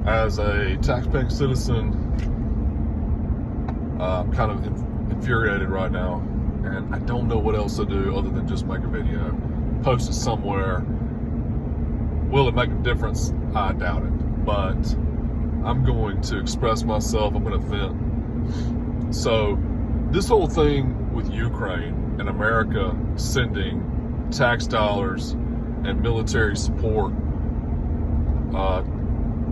As a taxpaying citizen, I'm kind of infuriated right now, and I don't know what else to do other than just make a video, post it somewhere. Will it make a difference? I doubt it, but I'm going to express myself. I'm going to vent. So this whole thing with Ukraine and America sending tax dollars and military support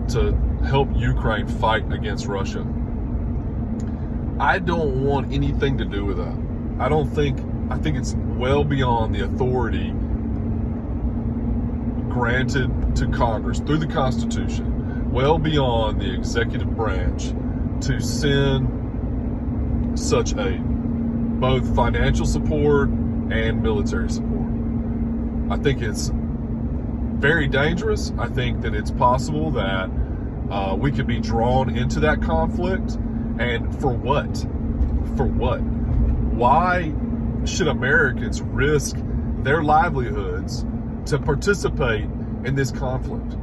to help Ukraine fight against Russia, I don't want anything to do with that. I think it's well beyond the authority granted to Congress through the Constitution, well beyond the executive branch to send such aid, both financial support and military support. I think it's very dangerous. I think that it's possible that we could be drawn into that conflict. And for what? For what? Why should Americans risk their livelihoods to participate in this conflict?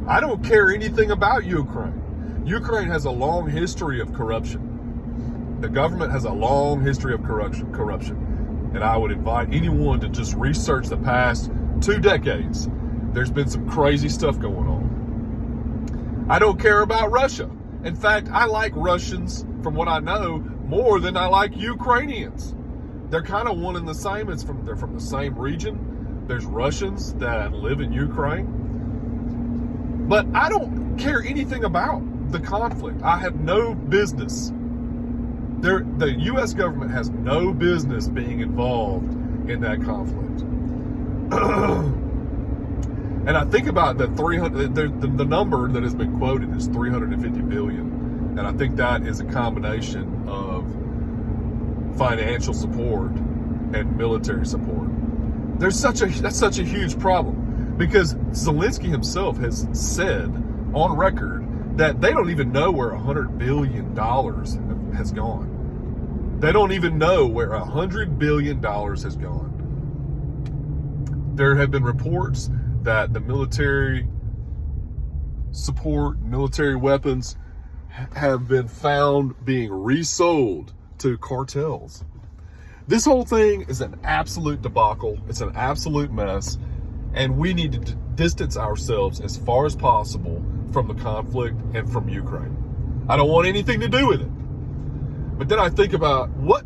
I don't care anything about Ukraine. Ukraine has a long history of corruption. The government has a long history of corruption. And I would invite anyone to just research the past 2 decades. There's been some crazy stuff going on. I don't care about Russia. In fact, I like Russians, from what I know, more than I like Ukrainians. They're kind of one and the same. They're from the same region. There's Russians that live in Ukraine. But I don't care anything about the conflict. I have no business. The U.S. government has no business being involved in that conflict. And I think about the number that has been quoted is $350 billion. And I think that is a combination of financial support and military support. That's such a huge problem, because Zelensky himself has said on record that they don't even know where $100 billion has gone. They don't even know where $100 billion has gone. There have been reports that the military support, military weapons have been found being resold to cartels. This whole thing is an absolute debacle. It's an absolute mess. And we need to distance ourselves as far as possible from the conflict and from Ukraine. I don't want anything to do with it. But then I think about, what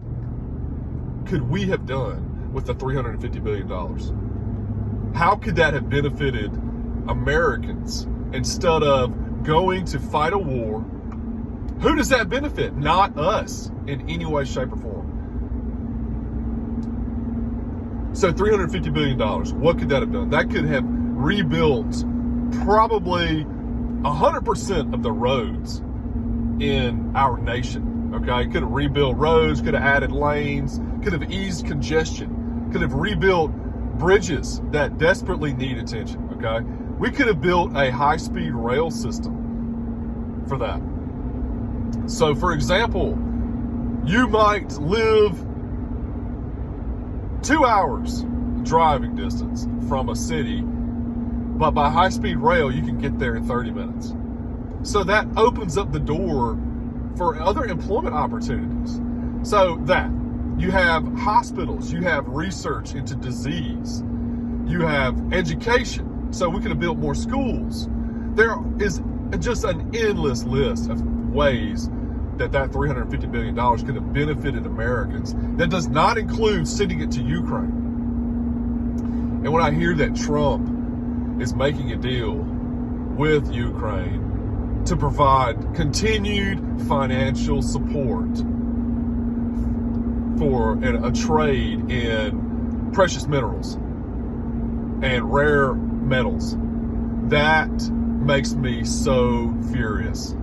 could we have done with the $350 billion? How could that have benefited Americans instead of going to fight a war? Who does that benefit? Not us in any way, shape, or form. So $350 billion, what could that have done? That could have rebuilt probably 100% of the roads in our nation, okay? Could have rebuilt roads, could have added lanes, could have eased congestion, could have rebuilt bridges that desperately need attention, okay? We could have built a high-speed rail system for that. So, for example, you might live 2 hours driving distance from a city, but by high-speed rail, you can get there in 30 minutes. So that opens up the door for other employment opportunities. So that you have hospitals, you have research into disease, you have education, so we could have built more schools. There is just an endless list of ways that $350 billion could have benefited Americans. That does not include sending it to Ukraine. And when I hear that Trump is making a deal with Ukraine to provide continued financial support for a trade in precious minerals and rare metals, that makes me so furious.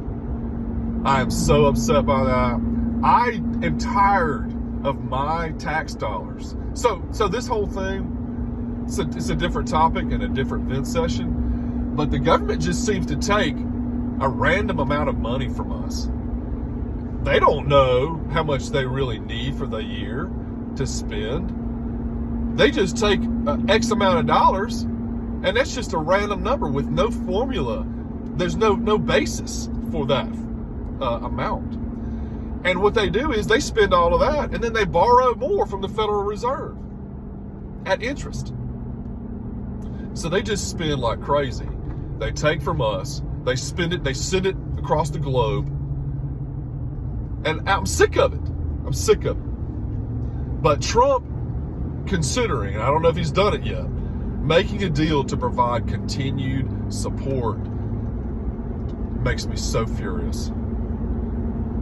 I am so upset by that. I am tired of my tax dollars. So this whole thing, it's a different topic and a different vent session, but the government just seems to take a random amount of money from us. They don't know how much they really need for the year to spend. They just take X amount of dollars, and that's just a random number with no formula There's no basis for that amount. And what they do is they spend all of that and then they borrow more from the Federal Reserve at interest. So they just spend like crazy. They take from us, they spend it, they send it across the globe. And I'm sick of it. I'm sick of it. But Trump, considering, and I don't know if he's done it yet, making a deal to provide continued support makes me so furious.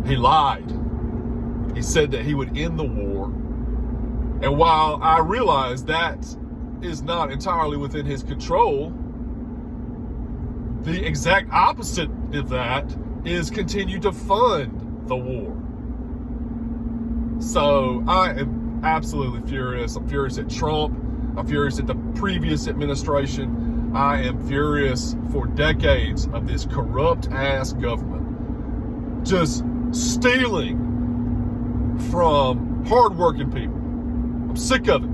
He lied. He said that he would end the war. And while I realize that is not entirely within his control, the exact opposite of that is continue to fund the war. So I am absolutely furious. I'm furious at Trump. I'm furious at the previous administration. I am furious for decades of this corrupt-ass government just stealing from hardworking people. I'm sick of it.